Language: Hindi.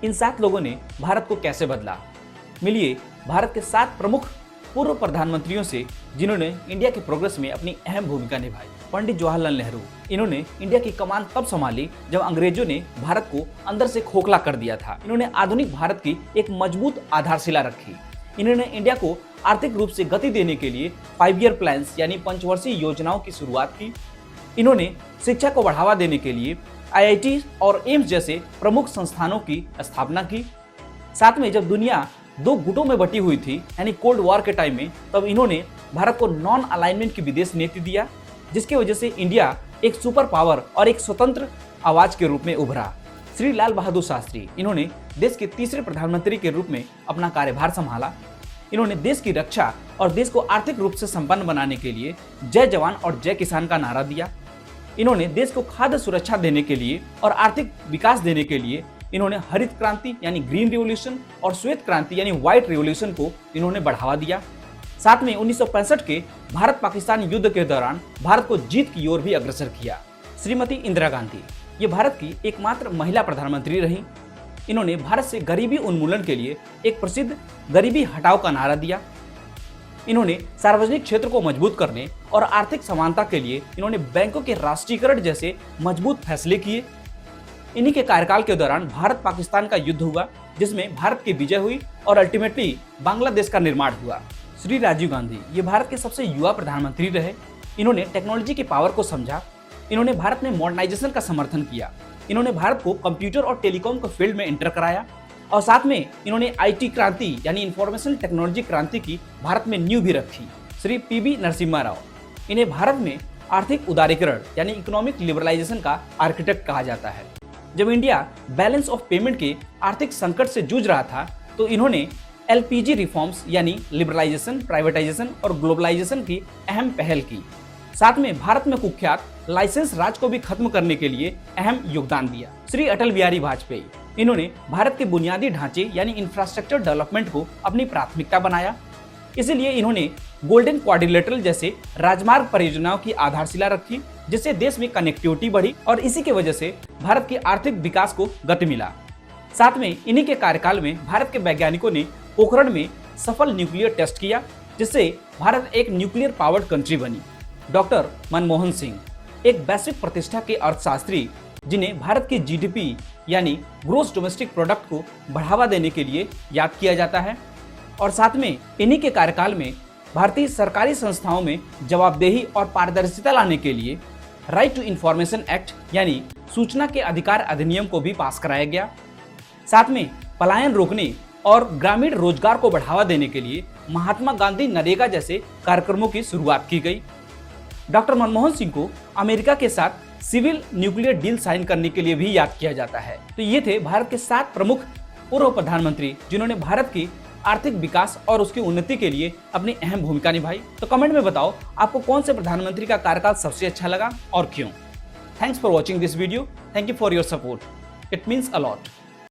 इन 7 लोगों ने भारत को कैसे बदला। मिलिए भारत के 7 प्रमुख पूर्व प्रधानमंत्रियों से जिन्होंने इंडिया के प्रोग्रेस में अपनी अहम भूमिका निभाई। पंडित जवाहरलाल नेहरू, इन्होंने इंडिया की कमान तब संभाली जब अंग्रेजों ने भारत को अंदर से खोखला कर दिया था। इन्होंने आधुनिक भारत की एक मजबूत आधारशिला रखी। इन्होंने इंडिया को आर्थिक रूप से गति देने के लिए 5 ईयर प्लान्स यानी पंचवर्षीय योजनाओं की शुरुआत की। इन्होंने शिक्षा को बढ़ावा देने के लिए IIT और एम्स जैसे प्रमुख संस्थानों की स्थापना की। साथ में जब दुनिया 2 गुटों में बटी हुई थी यानी कोल्ड वॉर के टाइम में, तब इन्होंने भारत को नॉन अलाइनमेंट की विदेश नीति दिया, जिसकी वजह से इंडिया एक सुपर पावर और एक स्वतंत्र आवाज के रूप में उभरा। श्री लाल बहादुर शास्त्री, इन्होंने देश के तीसरे प्रधानमंत्री के रूप में अपना कार्यभार संभाला। इन्होंने देश की रक्षा और देश को आर्थिक रूप से संपन्न बनाने के लिए जय जवान और जय किसान का नारा दिया। इन्होंने देश को खाद्य सुरक्षा देने के लिए और आर्थिक विकास देने के लिए इन्होंने हरित क्रांति यानी ग्रीन रिवॉल्यूशन और श्वेत क्रांति यानी व्हाइट रिवॉल्यूशन को इन्होंने बढ़ावा दिया। साथ में 1965 के भारत पाकिस्तान युद्ध के दौरान भारत को जीत की ओर भी अग्रसर किया। श्रीमती इंदिरा गांधी, ये भारत की एकमात्र महिला प्रधानमंत्री रहीं। इन्होंने भारत से गरीबी उन्मूलन के लिए एक प्रसिद्ध गरीबी हटाओ का नारा दिया। इन्होंने सार्वजनिक क्षेत्र को मजबूत करने और आर्थिक समानता के लिए इन्होंने बैंकों के राष्ट्रीयकरण जैसे मजबूत फैसले किए। इन्हीं के कार्यकाल के दौरान भारत पाकिस्तान का युद्ध हुआ, जिसमें भारत की विजय हुई और अल्टीमेटली बांग्लादेश का निर्माण हुआ। श्री राजीव गांधी, ये भारत के सबसे युवा प्रधानमंत्री रहे। इन्होंने टेक्नोलॉजी की पावर को समझा। इन्होंने भारत में मॉडर्नाइजेशन का समर्थन किया। इन्होंने भारत को कंप्यूटर और टेलीकॉम के फील्ड में एंटर कराया और साथ में इन्होंने IT क्रांति यानी इंफॉर्मेशन टेक्नोलॉजी क्रांति की भारत में नींव भी रखी। श्री PV नरसिम्हा राव, इन्हें भारत में आर्थिक उदारीकरण यानी इकोनॉमिक लिबरलाइजेशन का आर्किटेक्ट कहा जाता है। जब इंडिया बैलेंस ऑफ पेमेंट के आर्थिक संकट से जूझ रहा था, तो इन्होंने LPG रिफॉर्म्स यानी लिबरलाइजेशन, प्राइवेटाइजेशन और ग्लोबलाइजेशन की अहम पहल की। साथ में भारत में कुख्यात लाइसेंस राज को भी खत्म करने के लिए अहम योगदान दिया। श्री अटल बिहारी वाजपेयी, इन्होंने भारत के बुनियादी ढांचे यानी इंफ्रास्ट्रक्चर डेवलपमेंट को अपनी प्राथमिकता बनाया। इसीलिए इन्होंने गोल्डन क्वाड्रिलेटरल जैसे राजमार्ग परियोजनाओं की आधारशिला रखी, जिससे देश में कनेक्टिविटी बढ़ी और इसी की वजह से भारत के आर्थिक विकास को गति मिला। साथ में इन्हीं के कार्यकाल में भारत के वैज्ञानिकों ने पोखरण में सफल न्यूक्लियर टेस्ट किया, जिससे भारत एक न्यूक्लियर पावर्ड कंट्री बनी। डॉक्टर मनमोहन सिंह, एक वैश्विक प्रतिष्ठा के अर्थशास्त्री, जिन्हें भारत की GDP यानी ग्रोस डोमेस्टिक प्रोडक्ट को बढ़ावा देने के लिए याद किया जाता है। और साथ में इन्हीं के कार्यकाल में भारतीय सरकारी संस्थाओं में जवाबदेही और पारदर्शिता लाने के लिए राइट टू इंफॉर्मेशन एक्ट यानी सूचना के अधिकार अधिनियम को भी पास कराया गया। साथ में पलायन रोकने और ग्रामीण रोजगार को बढ़ावा देने के लिए महात्मा गांधी नरेगा जैसे कार्यक्रमों की शुरुआत की गई। डॉक्टर मनमोहन सिंह को अमेरिका के साथ सिविल न्यूक्लियर डील साइन करने के लिए भी याद किया जाता है। तो ये थे भारत के 7 प्रमुख पूर्व प्रधानमंत्री जिन्होंने भारत की आर्थिक विकास और उसकी उन्नति के लिए अपनी अहम भूमिका निभाई। तो कमेंट में बताओ आपको कौन से प्रधानमंत्री का कार्यकाल सबसे अच्छा लगा और क्यों। Thanks for watching this video. Thank you for your support. It means a lot.